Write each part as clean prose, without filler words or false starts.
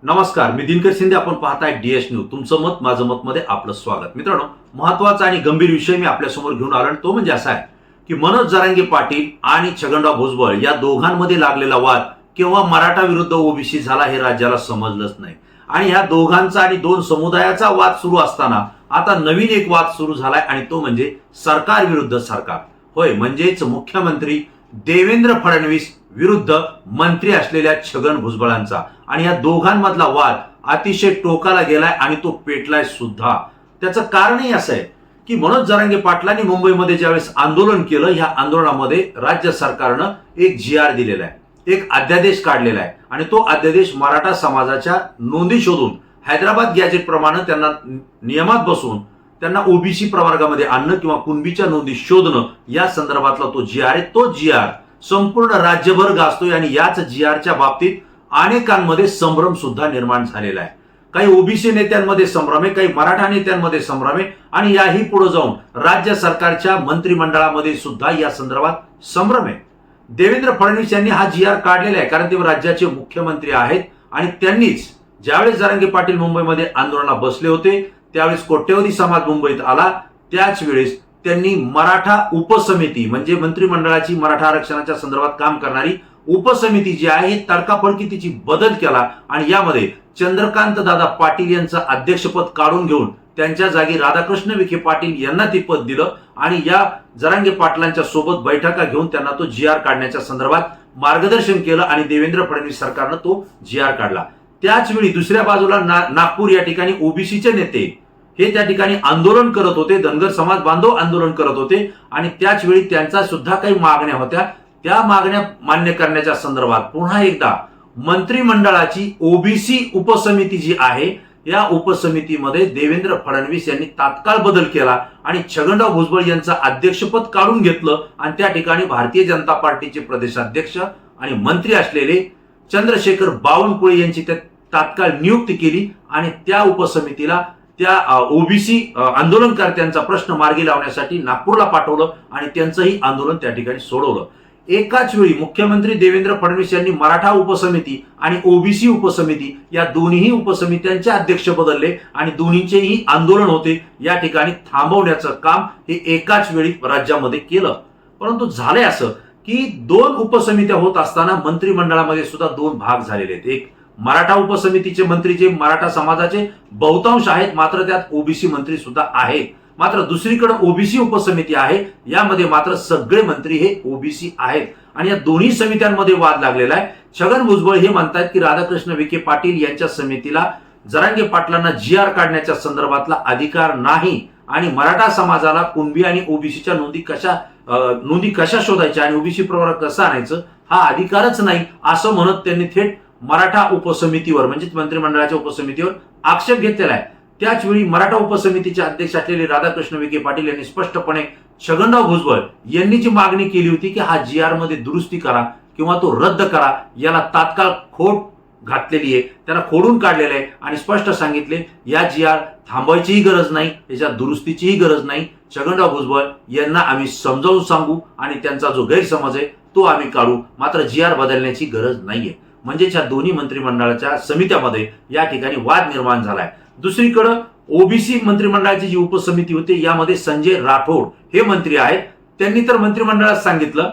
नमस्कार, मी दिनकर शिंदे. आपण पाहताय डीएस न्यूज. तुमचं मत माझं मत मध्ये आपलं स्वागत. मित्रांनो, महत्वाचा आणि गंभीर विषय मी आपल्यासमोर घेऊन आलो. तो म्हणजे असा आहे की मनोज जरांगे पाटील आणि छगनराव भुजबळ या दोघांमध्ये लागलेला वाद केव्हा मराठा विरुद्ध ओबीसी झाला हे राज्याला समजलंच नाही. आणि या दोघांचा आणि दोन समुदायाचा वाद सुरू असताना आता नवीन एक वाद सुरू झालाय आणि तो म्हणजे सरकार विरुद्ध सरकार. होय, म्हणजेच मुख्यमंत्री देवेंद्र फडणवीस विरुद्ध मंत्री असलेल्या छगन भुजबळांचा. आणि या दोघांमधला वाद अतिशय टोकाला गेलाय आणि तो पेटलाय सुद्धा. त्याचं कारणही असं आहे की मनोज जरांगे पाटलांनी मुंबईमध्ये ज्यावेळेस आंदोलन केलं, ह्या आंदोलनामध्ये राज्य सरकारनं एक GR दिलेला आहे, एक अध्यादेश काढलेला आहे. आणि तो अध्यादेश मराठा समाजाच्या नोंदी शोधून हैदराबाद गॅजेट प्रमाणे त्यांना नियमात बसवून त्यांना ओबीसी प्रवर्गामध्ये आणणं किंवा कुणबीच्या नोंदी शोधणं या संदर्भातला तो GR आहे. तो GR संपूर्ण राज्यभर गाजतोय आणि याच GRच्या बाबतीत अनेकांमध्ये संभ्रम सुद्धा निर्माण झालेला आहे. काही ओबीसी नेत्यांमध्ये संभ्रम आहे, काही मराठा नेत्यांमध्ये संभ्रम आहे आणि याही पुढे जाऊन राज्य सरकारच्या मंत्रिमंडळामध्ये सुद्धा या संदर्भात संभ्रम आहे. देवेंद्र फडणवीस यांनी हा GR काढलेला आहे कारण ते राज्याचे मुख्यमंत्री आहेत आणि त्यांनीच ज्यावेळेस जरांगे पाटील मुंबईमध्ये आंदोलनाला बसले होते त्यावेळेस कोट्यवधी समाज मुंबईत आला. त्याच वेळेस त्यांनी मराठा उपसमिती म्हणजे मंत्रिमंडळाची मराठा आरक्षणाच्या संदर्भात काम करणारी उपसमिती जी आहे तडकाफडकी तिची बदल केला आणि यामध्ये चंद्रकांत दादा पाटील यांचं अध्यक्षपद काढून घेऊन त्यांच्या जागी राधाकृष्ण विखे पाटील यांना ते पद दिलं आणि या जरांगे पाटलांच्या सोबत बैठका घेऊन त्यांना तो GR काढण्याच्या संदर्भात मार्गदर्शन केलं आणि देवेंद्र फडणवीस सरकारनं तो GR काढला. त्याच वेळी दुसऱ्या बाजूला नागपूर या ठिकाणी ओबीसीचे नेते हे त्या ठिकाणी आंदोलन करत होते, धनगर समाज बांधव आंदोलन करत होते आणि त्याच वेळी त्यांच्या सुद्धा काही मागण्या होत्या. त्या मागण्या मान्य करण्याच्या संदर्भात पुन्हा एकदा मंत्रिमंडळाची ओबीसी उपसमिती जी आहे या उपसमितीमध्ये देवेंद्र फडणवीस यांनी तात्काळ बदल केला आणि छगनराव भुजबळ यांचं अध्यक्षपद काढून घेतलं आणि त्या ठिकाणी भारतीय जनता पार्टीचे प्रदेशाध्यक्ष आणि मंत्री असलेले चंद्रशेखर बावनकुळे यांची तात्काळ नियुक्ती केली आणि त्या उपसमितीला त्या ओबीसी आंदोलनकर्त्यांचा प्रश्न मार्गी लावण्यासाठी नागपूरला पाठवलं आणि त्यांचंही आंदोलन त्या ठिकाणी सोडवलं. एकाच वेळी मुख्यमंत्री देवेंद्र फडणवीस यांनी मराठा उपसमिती आणि ओबीसी उपसमिती या दोन्ही उपसमित्यांचे अध्यक्ष बदलले आणि दोन्हीचेही आंदोलन होते या ठिकाणी थांबवण्याचं काम हे एकाच वेळी राज्यामध्ये केलं. परंतु झालंय असं की दोन उपसमित्या होत असताना मंत्रिमंडळामध्ये सुद्धा दोन भाग झालेले आहेत. एक मराठा उपसमितीचे मंत्री जे मराठा समाजाचे बहुतांश आहेत, मात्र त्यात ओबीसी मंत्री सुद्धा आहेत. मात्र दुसरीकडे ओबीसी उपसमिती आहे, यामध्ये मात्र सगळे मंत्री हे ओबीसी आहेत आणि या दोन्ही समित्यांमध्ये वाद लागलेला आहे. छगन भुजबळ हे म्हणतात की राधाकृष्ण विखे पाटील यांच्या समितीला जरांगे पाटलांना GR काढण्याच्या संदर्भातला अधिकार नाही आणि मराठा समाजाला कुणबी आणि ओबीसीच्या नोंदी कशा शोधायच्या आणि ओबीसी प्रवर्ग कसा आणायचं हा अधिकारच नाही असं म्हणत त्यांनी थेट मराठा उपसमितीवर म्हणजे मंत्रिमंडळाच्या उपसमितीवर आक्षेप घेतलेला आहे. त्याच वेळी मराठा उपसमितीचे अध्यक्ष असलेले राधाकृष्ण विखे पाटील यांनी स्पष्टपणे छगनराव भुजबळ यांनी जी मागणी केली होती की हा GR मध्ये दुरुस्ती करा किंवा तो रद्द करा, याला तात्काळ खोड घातलेली आहे, त्यांना खोडून काढलेलं आहे आणि स्पष्ट सांगितले या GR थांबवायचीही गरज नाही, याच्या दुरुस्तीचीही गरज नाही. छगनराव भुजबळ यांना आम्ही समजावून सांगू आणि त्यांचा जो गैरसमज आहे तो आम्ही काढू, मात्र GR बदलण्याची गरज नाहीये. म्हणजेच या दोन्ही मंत्रिमंडळाच्या समित्यामध्ये या ठिकाणी वाद निर्माण झालाय. दुसरीकडे ओबीसी मंत्रिमंडळाची जी उपसमिती होती यामध्ये संजय राठोड हे मंत्री आहेत. त्यांनी तर मंत्रिमंडळात सांगितलं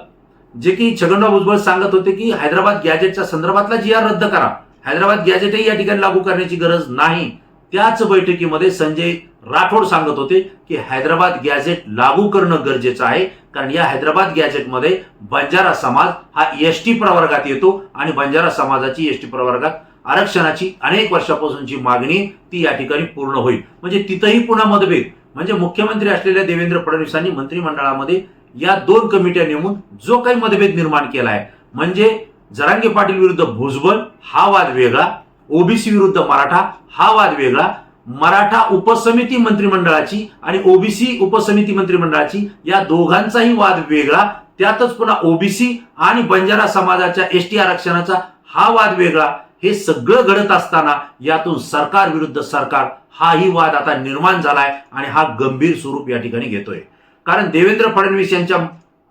जे की छगनराव भुजबळ सांगत होते की हैदराबाद गॅजेटच्या संदर्भातला GR रद्द करा, हैदराबाद गॅजेटही या ठिकाणी लागू करण्याची गरज नाही. त्याच बैठकीमध्ये संजय राठोड सांगत होते की हैदराबाद गॅजेट लागू करणं गरजेचं आहे कारण या हैदराबाद गॅजेटमध्ये बंजारा समाज हा ST प्रवर्गात येतो आणि बंजारा समाजाची ST प्रवर्गात आरक्षणाची अनेक वर्षापासूनची मागणी ती या ठिकाणी पूर्ण होईल. म्हणजे तिथंही पुन्हा मतभेद. म्हणजे मुख्यमंत्री असलेल्या देवेंद्र फडणवीसांनी मंत्रिमंडळामध्ये या दोन कमिट्या नेमून जो काही मतभेद निर्माण केला आहे म्हणजे जरांगे पाटील विरुद्ध भुजबळ हा वाद वेगळा, ओबीसी विरुद्ध मराठा हा वाद वेगळा, मराठा उपसमिती मंत्रिमंडळाची आणि ओबीसी उपसमिती मंत्रिमंडळाची या दोघांचाही वाद वेगळा, त्यातच पुन्हा ओबीसी आणि बंजारा समाजाच्या ST आरक्षणाचा हा वाद वेगळा. हे सगळं घडत असताना यातून सरकार विरुद्ध सरकार हाही वाद आता निर्माण झालाय आणि हा गंभीर स्वरूप या ठिकाणी घेतोय. कारण देवेंद्र फडणवीस यांच्या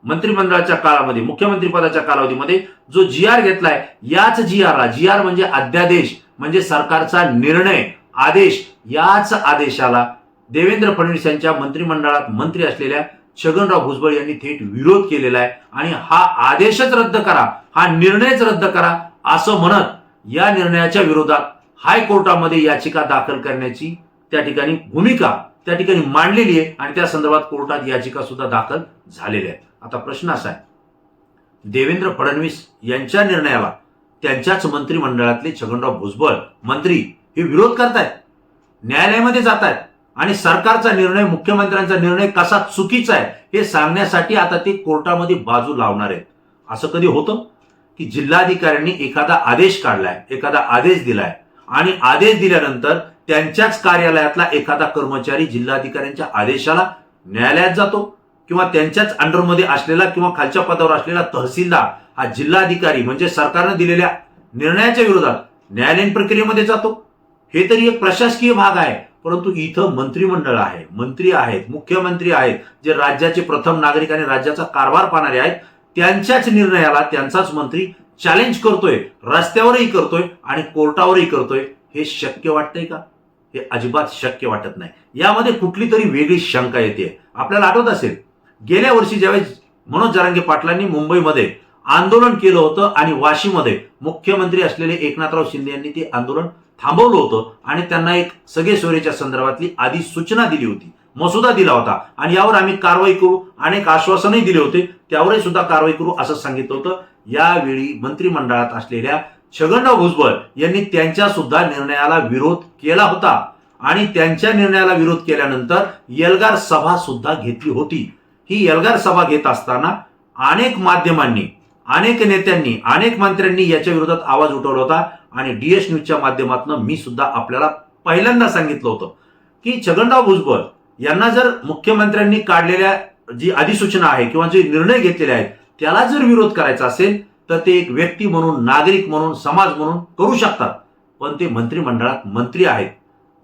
मंत्रिमंडळाच्या काळामध्ये मुख्यमंत्री पदाच्या कालावधीमध्ये जो GR घेतलाय याच GR म्हणजे अध्यादेश म्हणजे सरकारचा निर्णय आदेश, याच आदेशाला देवेंद्र फडणवीस यांच्या मंत्रिमंडळात मंत्री असलेल्या छगनराव भुजबळ यांनी थेट विरोध केलेला आहे आणि हा आदेशच रद्द करा, हा निर्णयच रद्द करा असं म्हणत या निर्णयाच्या विरोधात हायकोर्टामध्ये याचिका दाखल करण्याची त्या ठिकाणी भूमिका त्या ठिकाणी मांडलेली आहे आणि त्या संदर्भात कोर्टात याचिका सुद्धा दाखल झालेल्या आहेत. आता प्रश्न असा आहे, देवेंद्र फडणवीस यांच्या निर्णयाला त्यांच्याच मंत्रिमंडळातले छगनराव भुजबळ मंत्री हे विरोध करतायत, न्यायालयामध्ये जात आहेत आणि सरकारचा निर्णय, मुख्यमंत्र्यांचा निर्णय कसा चुकीचा आहे हे सांगण्यासाठी आता ते कोर्टामध्ये बाजू लावणार आहेत. असं कधी होतं की जिल्हाधिकाऱ्यांनी एखादा आदेश काढलाय, एखादा आदेश दिलाय आणि आदेश दिल्यानंतर त्यांच्याच कार्यालयातला एखादा कर्मचारी जिल्हाधिकाऱ्यांच्या आदेशाला न्यायालयात जातो किंवा त्यांच्याच अंडरमध्ये असलेला किंवा खालच्या पदावर असलेला तहसीलदार हा जिल्हाधिकारी म्हणजे सरकारने दिलेल्या निर्णयाच्या विरोधात न्यायालयीन प्रक्रियेमध्ये जातो. हे तरी एक प्रशासकीय भाग आहे, परंतु इथं मंत्रिमंडळ आहे, मंत्री आहेत, मुख्यमंत्री आहेत, जे राज्याचे प्रथम नागरिक आणि राज्याचा कारभार पाहणारे आहेत, त्यांच्याच निर्णयाला त्यांचाच मंत्री चॅलेंज करतोय, रस्त्यावरही करतोय आणि कोर्टावरही करतोय. हे शक्य वाटतंय का? हे अजिबात शक्य वाटत नाही. यामध्ये कुठली तरी वेगळी शंका येते. आपल्याला आठवत असेल, गेल्या वर्षी ज्यावेळेस मनोज जरांगे पाटलांनी मुंबईमध्ये आंदोलन केलं होतं आणि वाशीमध्ये मुख्यमंत्री असलेले एकनाथराव शिंदे यांनी ते आंदोलन थांबवलं होतं आणि त्यांना एक सगळे सोयरेच्या संदर्भातली आधी सूचना दिली होती, मसुदा दिला होता आणि यावर आम्ही कारवाई करू, अनेक आश्वासनही दिले होते, त्यावरही सुद्धा कारवाई करू असं सांगितलं होतं. यावेळी मंत्रिमंडळात असलेल्या छगनराव भुजबळ यांनी त्यांच्या सुद्धा निर्णयाला विरोध केला होता आणि त्यांच्या निर्णयाला विरोध केल्यानंतर एल्गार सभा सुद्धा घेतली होती. ही एल्गार सभा घेत असताना अनेक माध्यमांनी, अनेक नेत्यांनी, अनेक मंत्र्यांनी याच्या विरोधात आवाज उठवला होता आणि डीएस न्यूजच्या माध्यमातून मी सुद्धा आपल्याला पहिल्यांदा सांगितलं होतं की छगनराव भुजबळ यांना जर मुख्यमंत्र्यांनी काढलेल्या जी अधिसूचना आहे किंवा जे निर्णय घेतलेले आहेत त्याला जर विरोध करायचा असेल तर ते एक व्यक्ती म्हणून, नागरिक म्हणून, समाज म्हणून करू शकतात, पण ते मंत्रिमंडळात मंत्री आहेत,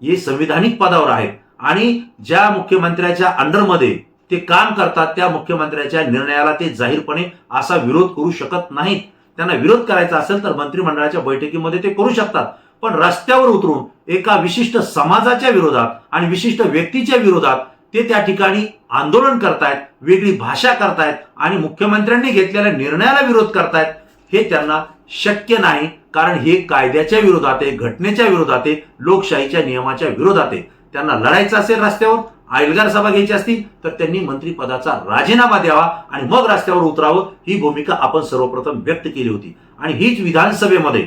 हे संविधानिक पदावर आहेत आणि ज्या मुख्यमंत्र्याच्या अंडरमध्ये ते काम करतात त्या मुख्यमंत्र्याच्या निर्णयाला ते जाहीरपणे असा विरोध करू शकत नाहीत. त्यांना विरोध करायचा असेल तर मंत्रिमंडळाच्या बैठकीमध्ये ते करू शकतात, पण रस्त्यावर उतरून एका विशिष्ट समाजाच्या विरोधात आणि विशिष्ट व्यक्तीच्या विरोधात ते त्या ठिकाणी आंदोलन करतायत, वेगळी भाषा करतायत आणि मुख्यमंत्र्यांनी घेतलेल्या निर्णयाला विरोध करतायत. हे त्यांना शक्य नाही, कारण हे कायद्याच्या विरोधात आहे, घटनेच्या विरोधात आहे, लोकशाहीच्या नियमाच्या विरोधात आहे. त्यांना लढायचं असेल रस्त्यावर, एल्गार सभा घ्यायची असतील तर त्यांनी मंत्रिपदाचा राजीनामा द्यावा आणि मग रस्त्यावर उतरावं. ही भूमिका आपण सर्वप्रथम व्यक्त केली होती आणि हीच विधानसभेमध्ये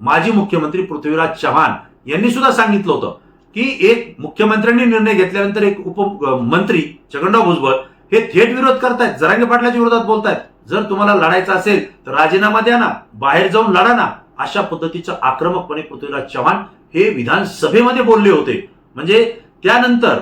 माजी मुख्यमंत्री पृथ्वीराज चव्हाण यांनी सुद्धा सांगितलं होतं की एक मुख्यमंत्र्यांनी निर्णय घेतल्यानंतर एक उपमंत्री छगनराव भुजबळ हे थेट विरोध करतायत, जरांगे पाटलाच्या विरोधात बोलतायत. जर तुम्हाला लढायचं असेल तर राजीनामा द्या ना, बाहेर जाऊन लढा ना, अशा पद्धतीचं आक्रमकपणे पृथ्वीराज चव्हाण हे विधानसभेमध्ये बोलले होते. म्हणजे त्यानंतर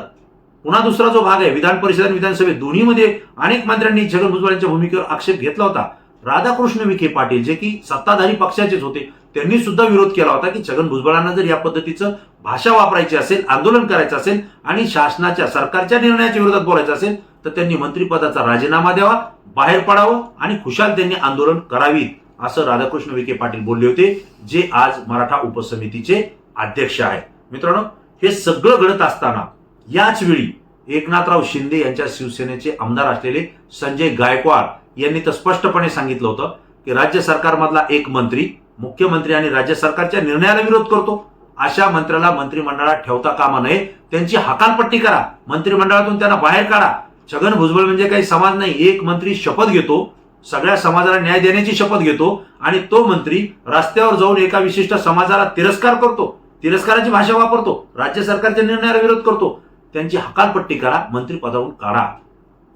पुन्हा दुसरा जो भाग आहे विधान परिषद आणि विधानसभेत दोन्हीमध्ये अनेक मंत्र्यांनी छगन भुजबळ यांच्या भूमिकेवर आक्षेप घेतला होता. राधाकृष्ण विखे पाटील जे की सत्ताधारी पक्षाचेच होते त्यांनी सुद्धा विरोध केला होता की छगन भुजबळांना जर या पद्धतीचं भाषा वापरायची असेल, आंदोलन करायचं असेल आणि शासनाच्या, सरकारच्या निर्णयाच्या विरोधात बोलायचं असेल तर त्यांनी मंत्रिपदाचा राजीनामा द्यावा, बाहेर पडावं आणि खुशाल त्यांनी आंदोलन करावीत, असं राधाकृष्ण विखे पाटील बोलले होते, जे आज मराठा उपसमितीचे अध्यक्ष आहेत. मित्रांनो, हे सगळं घडत असताना याच वेळी एकनाथराव शिंदे यांच्या शिवसेनेचे आमदार असलेले संजय गायकवाड यांनी तर स्पष्टपणे सांगितलं होतं की राज्य सरकारमधला एक मंत्री मुख्यमंत्री आणि राज्य सरकारच्या निर्णयाला विरोध करतो, अशा मंत्र्याला मंत्रिमंडळात ठेवता कामा नये, त्यांची हकालपट्टी करा, मंत्रिमंडळातून त्यांना बाहेर काढा. छगन भुजबळ म्हणजे काही समाज नाही. एक मंत्री शपथ घेतो, सगळ्या समाजाला न्याय देण्याची शपथ घेतो आणि तो मंत्री रस्त्यावर जाऊन एका विशिष्ट समाजाला तिरस्कार करतो, तिरस्काराची भाषा वापरतो, राज्य सरकारच्या निर्णयाला विरोध करतो. त्यांची हकालपट्टी करा, मंत्रिपदावरून काढा.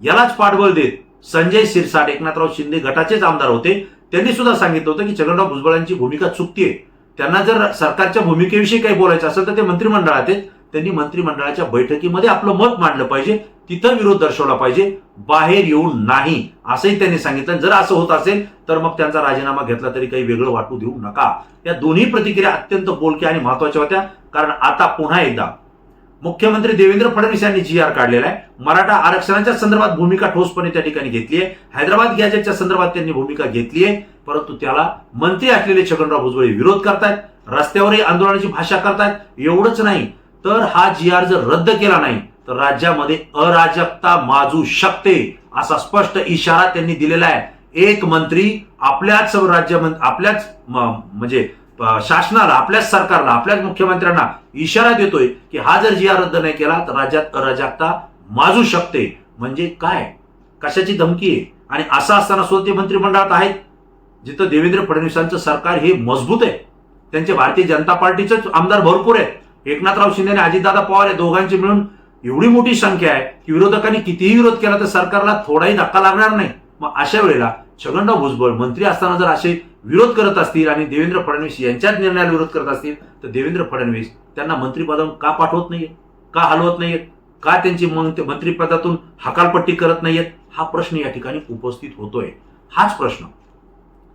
यालाच पाठबळ देत संजय शिरसाट, एकनाथराव शिंदे गटाचेच आमदार होते, त्यांनी सुद्धा सांगितलं होतं की छगनराव भुजबळांची भूमिका चुकतीये. त्यांना जर सरकारच्या भूमिकेविषयी काही बोलायचं असेल तर ते मंत्रिमंडळात आहेत, त्यांनी मंत्रिमंडळाच्या बैठकीमध्ये आपलं मत मांडलं पाहिजे, तिथं विरोध दर्शवला पाहिजे, बाहेर येऊन नाही, असंही त्यांनी सांगितलं. जर असं होत असेल तर मग त्यांचा राजीनामा घेतला तरी काही वेगळं वाटू देऊ नका. या दोन्ही प्रतिक्रिया अत्यंत बोलक्या आणि महत्वाच्या होत्या, कारण आता पुन्हा एकदा मुख्यमंत्री देवेंद्र फडणवीस यांनी जी आर काढलेला आहे. मराठा आरक्षणाच्या संदर्भात भूमिका ठोसपणे त्या ठिकाणी घेतली आहे. हैदराबाद गॅजेटच्या संदर्भात त्यांनी भूमिका घेतली आहे, परंतु त्याला मंत्री असलेले छगनराव भुजबळ विरोध करतायत. रस्त्यावरही आंदोलनाची भाषा करतायत. एवढंच नाही तर हा GR जर रद्द केला नाही तर राज्यामध्ये अराजकता माजू शकते असा स्पष्ट इशारा त्यांनी दिलेला आहे. एक मंत्री आपल्याच आपल्याच म्हणजे शासनाला, आपल्याच सरकारला, आपल्याच मुख्यमंत्र्यांना इशारा देतोय की हा जर GR रद्द नाही केला तर राज्यात अराजकता माजू शकते. म्हणजे काय, कशाची धमकी आहे? आणि असं असताना सुद्धा ते मंत्रिमंडळात आहेत जिथं देवेंद्र फडणवीसांचं सरकार हे मजबूत आहे. त्यांचे भारतीय जनता पार्टीचेच आमदार भरपूर आहेत. एकनाथराव शिंदे आणि अजितदादा पवार या दोघांची मिळून एवढी मोठी संख्या आहे की विरोधकांनी कितीही विरोध केला तर सरकारला थोडाही धक्का लागणार नाही. मग अशा वेळेला छगनराव भुजबळ मंत्री असताना जर असे विरोध करत असतील आणि देवेंद्र फडणवीस यांच्याच निर्णयाला विरोध करत असतील तर देवेंद्र फडणवीस त्यांना मंत्रिपदावरून का पाठवत नाहीये, का हलवत नाहीयेत, का त्यांची मंत्रिपदातून हकालपट्टी करत नाहीयेत, हा प्रश्न या ठिकाणी उपस्थित होतोय. हाच प्रश्न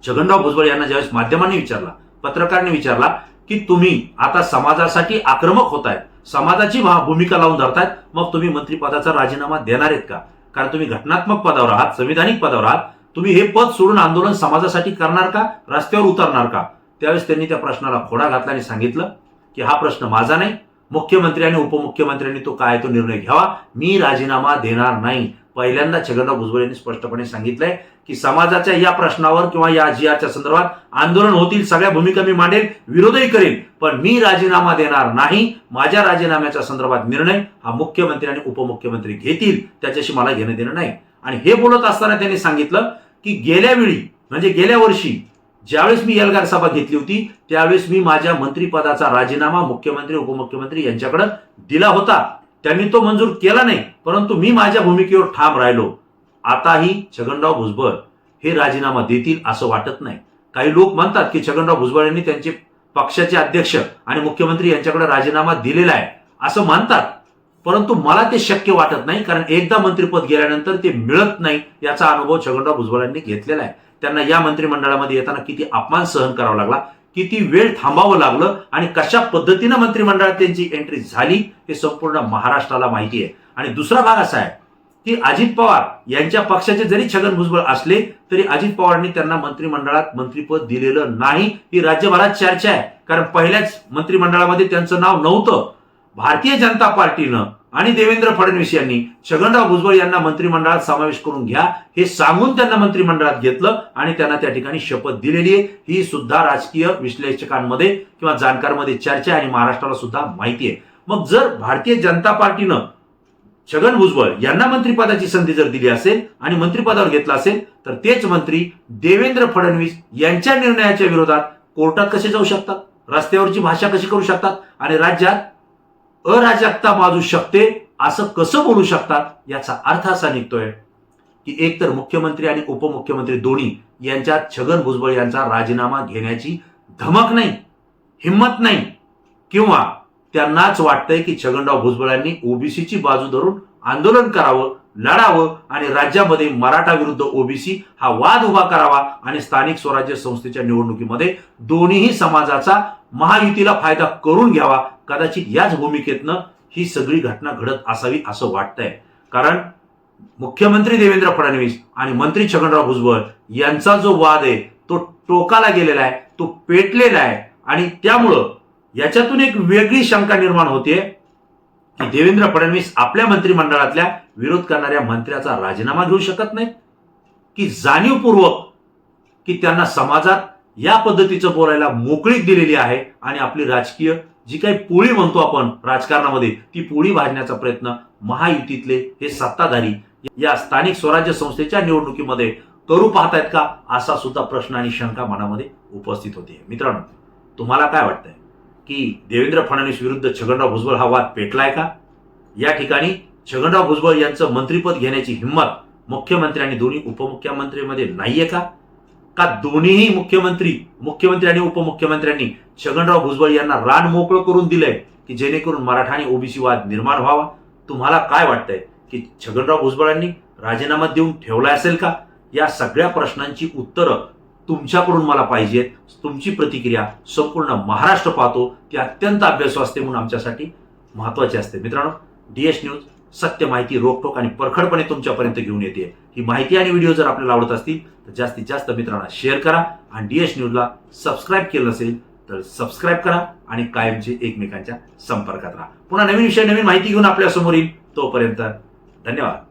छगनराव भुजबळ यांना ज्यावेळेस माध्यमांनी विचारला, पत्रकारांनी विचारला की तुम्ही आता समाजासाठी आक्रमक होतायत, समाजाची भूमिका लावून धरतायत, मग तुम्ही मंत्रिपदाचा राजीनामा देणार आहेत का? कारण तुम्ही घटनात्मक पदावर आहात, संविधानिक पदावर आहात, तुम्ही हे पद सोडून आंदोलन समाजासाठी करणार का, रस्त्यावर उतरणार का? त्यावेळेस त्यांनी त्या प्रश्नाला खोडा घातला आणि सांगितलं की हा प्रश्न माझा नाही, मुख्यमंत्री आणि उपमुख्यमंत्र्यांनी तो काय तो निर्णय घ्यावा, मी राजीनामा देणार नाही. पहिल्यांदा छगनराव भुजबळ यांनी स्पष्टपणे सांगितलंय की समाजाच्या या प्रश्नावर किंवा या GRच्या संदर्भात आंदोलन होतील, सगळ्या भूमिका मी मांडेल, विरोधही करेल, पण मी राजीनामा देणार नाही. माझ्या राजीनाम्याच्या संदर्भात निर्णय हा मुख्यमंत्री आणि उपमुख्यमंत्री घेतील, त्याच्याशी मला घेणं देणं नाही. आणि हे बोलत असताना त्यांनी सांगितलं की गेल्या वेळी म्हणजे गेल्या वर्षी ज्यावेळेस मी एल्गार सभा घेतली होती त्यावेळेस मी माझ्या मंत्रिपदाचा राजीनामा मुख्यमंत्री उपमुख्यमंत्री यांच्याकडे दिला होता, त्यांनी तो मंजूर केला नाही, परंतु मी माझ्या भूमिकेवर ठाम राहिलो. आताही छगनराव भुजबळ हे राजीनामा देतील असं वाटत नाही. काही लोक म्हणतात की छगनराव भुजबळ यांनी त्यांचे पक्षाचे अध्यक्ष आणि मुख्यमंत्री यांच्याकडे राजीनामा दिलेला आहे असं म्हणतात, परंतु मला ते शक्य वाटत नाही. कारण एकदा मंत्रिपद गेल्यानंतर ते मिळत नाही याचा अनुभव छगनराव भुजबळ यांनी घेतलेला आहे. त्यांना या मंत्रिमंडळामध्ये येताना किती अपमान सहन करावा लागला, किती वेळ थांबावं लागलं आणि कशा पद्धतीनं मंत्रिमंडळात त्यांची एंट्री झाली हे संपूर्ण महाराष्ट्राला माहिती आहे. आणि दुसरा भाग असा आहे की अजित पवार यांच्या पक्षाचे जरी छगन भुजबळ असले तरी अजित पवारांनी त्यांना मंत्रिमंडळात मंत्रिपद दिलेलं नाही, ही राज्यभरात चर्चा आहे. कारण पहिल्याच मंत्रिमंडळामध्ये त्यांचं नाव नव्हतं. भारतीय जनता पार्टीनं आणि देवेंद्र फडणवीस यांनी छगनराव भुजबळ यांना मंत्रिमंडळात समावेश करून घ्या हे सांगून त्यांना मंत्रिमंडळात घेतलं आणि त्यांना त्या ठिकाणी शपथ दिलेली आहे. ही सुद्धा राजकीय विश्लेषकांमध्ये किंवा जाणकारांमध्ये चर्चा आणि महाराष्ट्राला सुद्धा माहिती आहे. मग जर भारतीय जनता पार्टीनं छगन भुजबळ यांना मंत्रिपदाची संधी जर दिली असेल आणि मंत्रिपदावर घेतला असेल तर तेच मंत्री देवेंद्र फडणवीस यांच्या निर्णयाच्या विरोधात कोर्टात कसे जाऊ शकतात, रस्त्यावरची भाषा कशी करू शकतात आणि राज्यात अराजकता माजू शकते असं कसं बोलू शकतात? याचा अर्थ असा निघतोय की एकतर मुख्यमंत्री आणि उपमुख्यमंत्री दोन्ही यांच्यात छगन भुजबळ यांचा राजीनामा घेण्याची धमक नाही, हिंमत नाही, किंवा त्यांनाच वाटतंय की छगनराव भुजबळ यांनी ओबीसीची बाजू धरून आंदोलन करावं, लढावं आणि राज्यामध्ये मराठा विरुद्ध ओबीसी हा वाद उभा करावा आणि स्थानिक स्वराज्य संस्थेच्या निवडणुकीमध्ये दोन्ही समाजाचा महायुतीला फायदा करून घ्यावा. कदाचित याच भूमिकेतनं ही सगळी घटना घडत असावी असं वाटतंय. कारण मुख्यमंत्री देवेंद्र फडणवीस आणि मंत्री छगनराव भुजबळ यांचा जो वाद आहे तो टोकाला गेलेला आहे, तो पेटलेला आहे आणि त्यामुळं याच्यातून एक वेगळी शंका निर्माण होते की देवेंद्र फडणवीस आपल्या मंत्रिमंडळातल्या विरोध करणाऱ्या मंत्र्याचा राजीनामा घेऊ शकत नाही, की जाणीवपूर्वक की त्यांना समाजात या पद्धतीचं बोलायला मोकळीक दिलेली आहे आणि आपली राजकीय जी काही पोळी म्हणतो आपण राजकारणामध्ये ती पोळी भाजण्याचा प्रयत्न महायुतीतले हे सत्ताधारी या स्थानिक स्वराज्य संस्थेच्या निवडणुकीमध्ये करू पाहतायत का, असा सुद्धा प्रश्न आणि शंका मनामध्ये उपस्थित होते. मित्रांनो, तुम्हाला काय वाटतंय की देवेंद्र फडणवीस विरुद्ध छगनराव भुजबळ हा वाद पेटलाय का? या ठिकाणी छगनराव भुजबळ यांचं मंत्रिपद घेण्याची हिंमत मुख्यमंत्री आणि दोन्ही उपमुख्यमंत्र्यांमध्ये नाहीये का? का दोन्हीही मुख्यमंत्री आणि उपमुख्यमंत्र्यांनी छगनराव भुजबळ यांना रान मोकळं करून दिलंय की जेणेकरून मराठा आणि ओबीसी वाद निर्माण व्हावा? तुम्हाला काय वाटतंय की छगनराव भुजबळांनी राजीनामा देऊन ठेवला असेल का? या सगळ्या प्रश्नांची उत्तरं तुमच्याकडून मला पाहिजेत. तुमची प्रतिक्रिया संपूर्ण महाराष्ट्र पाहतो, ती अत्यंत अभ्यासू असते म्हणून आमच्यासाठी महत्वाची असते. मित्रांनो, DS न्यूज सत्य माहिती रोखोक आणि परखडपणे तुमच्यापर्यंत घेऊन येते. ही माहिती आणि व्हिडिओ जर आपल्याला आवडत असतील तर जास्तीत जास्त मित्रांना शेअर करा आणि DS न्यूजला सबस्क्राईब केलं नसेल तर सबस्क्राईब करा आणि कायमचे एकमेकांच्या संपर्कात राहा. पुन्हा नवीन विषय नवीन माहिती घेऊन आपल्या समोर येईल. तोपर्यंत धन्यवाद.